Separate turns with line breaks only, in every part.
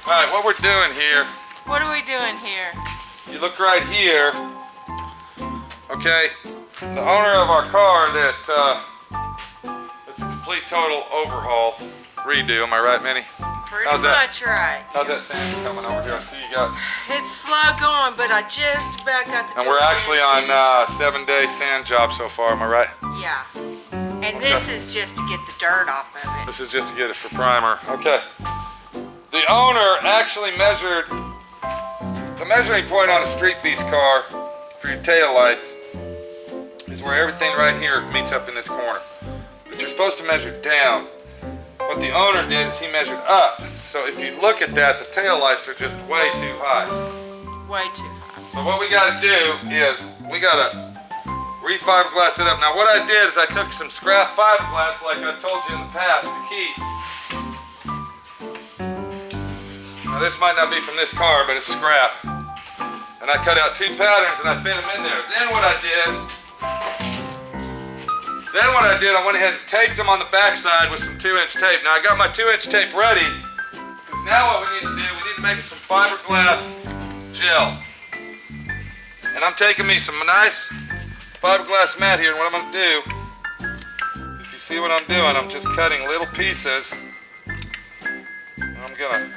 Alright, what we're doing here.
What are we doing here?
You look right here. Okay, the owner of our car it's a complete total overhaul, redo, am I right, Minnie?
Pretty much right.
How's that sand coming over here? I see you got...
It's slow going, but I just about got the...
And we're actually on 7-day sand job so far, am I right?
Yeah. And this is just to get the dirt off of it.
This is just to get it for primer. Okay. The owner actually measured the measuring point on a Streetbeast car for your tail lights is where everything right here meets up in this corner. But you're supposed to measure down. What the owner did is he measured up. So if you look at that, the tail lights are just way too high.
Way too high.
So what we got to do is we got to re-fiberglass it up. Now what I did is I took some scrap fiberglass like I told you in the past to keep. Now this might not be from this car, but it's scrap. And I cut out 2 patterns and I fit them in there. Then what I did, I went ahead and taped them on the backside with some 2-inch tape. Now I got my 2-inch tape ready, because now what we need to do, we need to make some fiberglass gel. And I'm taking me some nice fiberglass mat here, and what I'm going to do, if you see what I'm doing, I'm just cutting little pieces, and I'm going to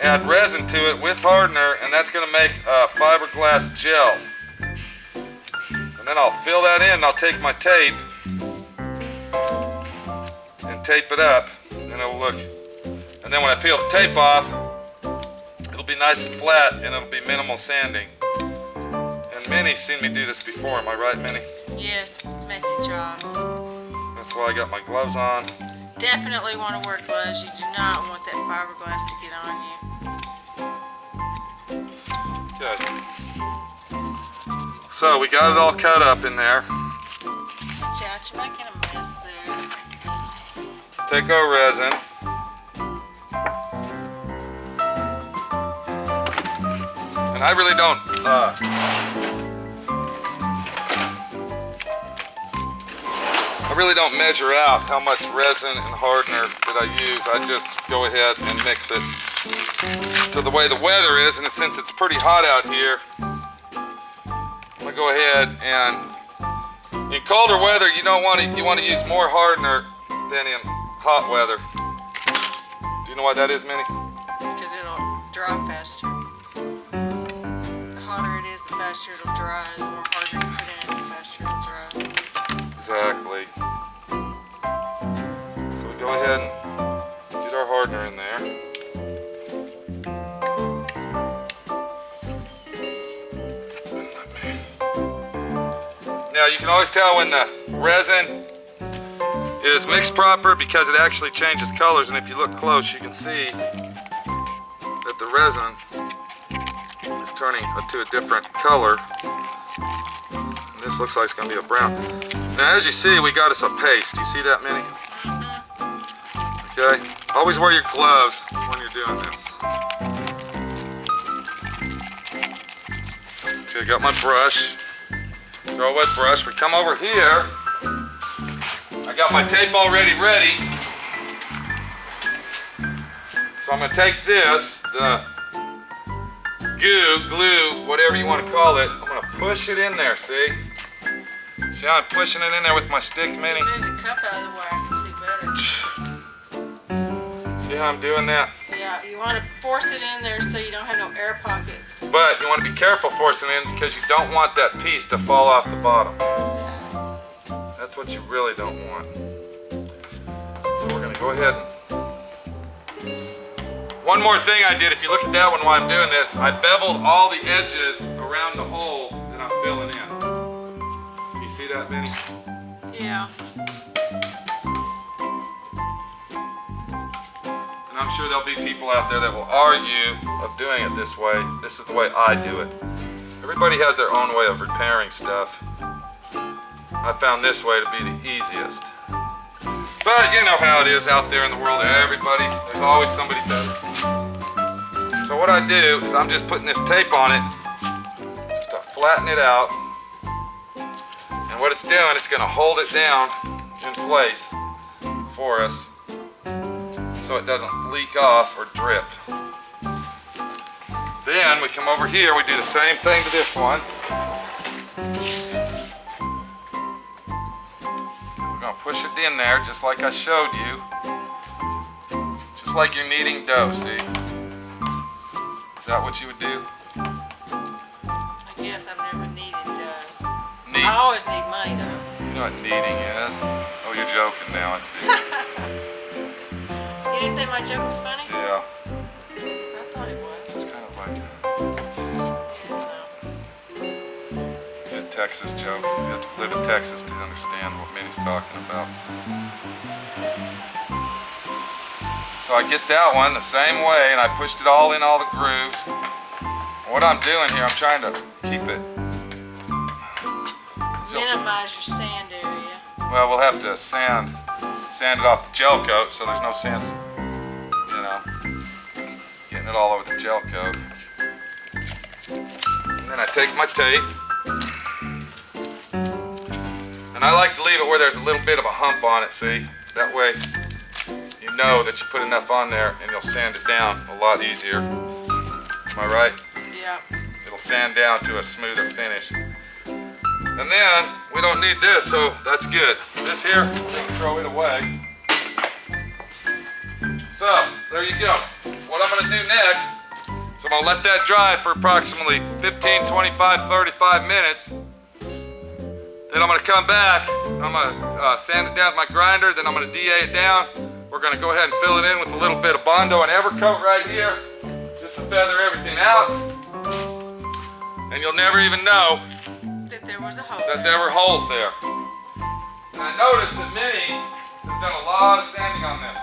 add resin to it with hardener, and that's going to make a fiberglass gel. And then I'll fill that in, and I'll take my tape and tape it up, and it'll look, and then when I peel the tape off, it'll be nice and flat, and it'll be minimal sanding. And Minnie's seen me do this before, am I right, Minnie?
Yes, messy job.
That's why I got my gloves on.
Definitely want to wear gloves. You do not want that fiberglass to get on you.
Good. So we got it all cut up in there.
Watch out, you're making a mess there.
Take our resin. And I really don't measure out how much resin and hardener that I use. I just go ahead and mix it to the way the weather is, and since it's pretty hot out here, I'm gonna go ahead and in colder weather you want to use more hardener than in hot weather. Do you know why that is, Minnie?
Because it'll dry faster. The hotter it is, the faster it'll dry. The more harder you put in it, the faster it'll dry.
Exactly. So we go ahead and get our hardener in there. Now you can always tell when the resin is mixed proper because it actually changes colors, and if you look close you can see that the resin is turning to a different color. And this looks like it's going to be a brown. Now as you see, we got us a paste. You see that, Minnie? Okay, always wear your gloves when you're doing this. Okay, I got my brush. Throw a wet brush. We come over here. I got my tape already ready. So I'm going to take this, the glue, whatever you want to call it. I'm going to push it in there, see? See how I'm pushing it in there with my stick, Minnie?
Move the cup out of the way, I can see better.
See how I'm doing that?
Yeah, you want to force it in there so you don't have no air pockets.
But you want to be careful forcing it in because you don't want that piece to fall off the bottom. That's what you really don't want. So we're going to go ahead and... One more thing I did, if you look at that one while I'm doing this, I beveled all the edges around the hole that I'm filling in. You see that, Minnie?
Yeah.
And I'm sure there'll be people out there that will argue of doing it this way. This is the way I do it. Everybody has their own way of repairing stuff. I found this way to be the easiest. But you know how it is out there in the world, everybody, there's always somebody better. So what I do is I'm just putting this tape on it, just to flatten it out. And what it's doing, it's gonna hold it down in place for us. so it doesn't leak off or drip. Then we come over here, we do the same thing to this one. We're gonna push it in there just like I showed you. Just like you're kneading dough, see? Is that what you would do?
I guess I've never needed dough.
Knead.
I always need money though.
You know what kneading is? Oh, you're joking now, I see.
You didn't think my joke was funny?
Yeah,
I thought it was.
it's kind of like
Yeah,
a Texas joke. You have to live in Texas to understand what Minnie's talking about. So I get that one the same way, and I pushed it all in all the grooves. What I'm doing here, I'm trying to keep it.
minimize your sand area.
Well, we'll have to sand it off the gel coat, so there's no sense, you know, getting it all over the gel coat. And then I take my tape, and I like to leave it where there's a little bit of a hump on it, see? That way you know that you put enough on there and you'll sand it down a lot easier. Am I right?
Yeah.
It'll sand down to a smoother finish. And then we don't need this, so that's good. This here, we're gonna throw it away. So there you go. What I'm gonna do next is I'm gonna let that dry for approximately 15, 25, 35 minutes. Then I'm gonna come back, I'm gonna sand it down with my grinder, then I'm gonna DA it down. We're gonna go ahead and fill it in with a little bit of Bondo and Evercoat right here, just to feather everything out. And you'll never even know
That there was a hole.
that there were holes there. And I noticed that Minnie has done a lot of sanding on this.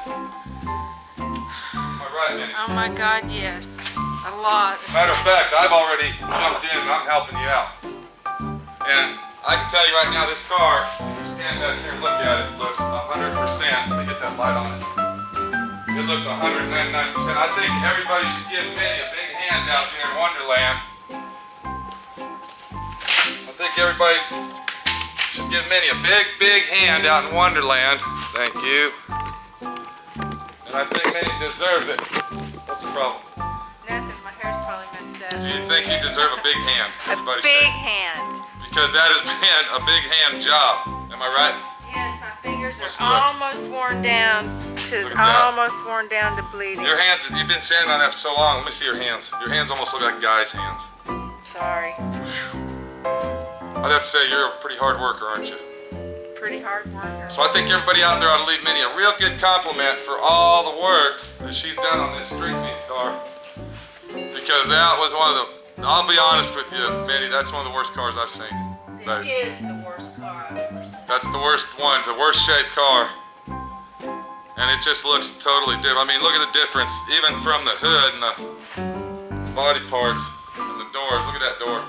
Am I right, Minnie?
Oh my God, yes. A lot.
Matter of fact, I've already jumped in and I'm helping you out. And I can tell you right now, this car, if you stand back here and look at it, looks 100%. Let me get that light on it. It looks 199%. I think everybody should give Minnie a big hand out here in Wonderland. I think everybody should give Minnie a big, big hand out in Wonderland. Thank you. And I think Minnie deserves it. What's the problem?
Nothing. My hair's probably messed up.
Do you think you deserve a big hand? Everybody
A big
say.
hand.
Because that has been a big hand job. Am I right?
Yes, my fingers
What's
are
the-
almost worn down
Look at that.
almost worn down to bleeding.
Your hands, you've been sanding on that for so long. Let me see your hands. Your hands almost look like guys' hands.
Sorry.
I'd have to say you're a pretty hard worker, aren't you?
Pretty hard worker.
So I think everybody out there ought to leave Minnie a real good compliment for all the work that she's done on this Streetbeasts car. Because that was one of the, I'll be honest with you, Minnie, that's one of the worst cars I've seen.
It is the worst car I've ever seen.
That's the worst one, the worst shaped car. And it just looks totally different. I mean, look at the difference, even from the hood and the body parts and the doors. Look at that door.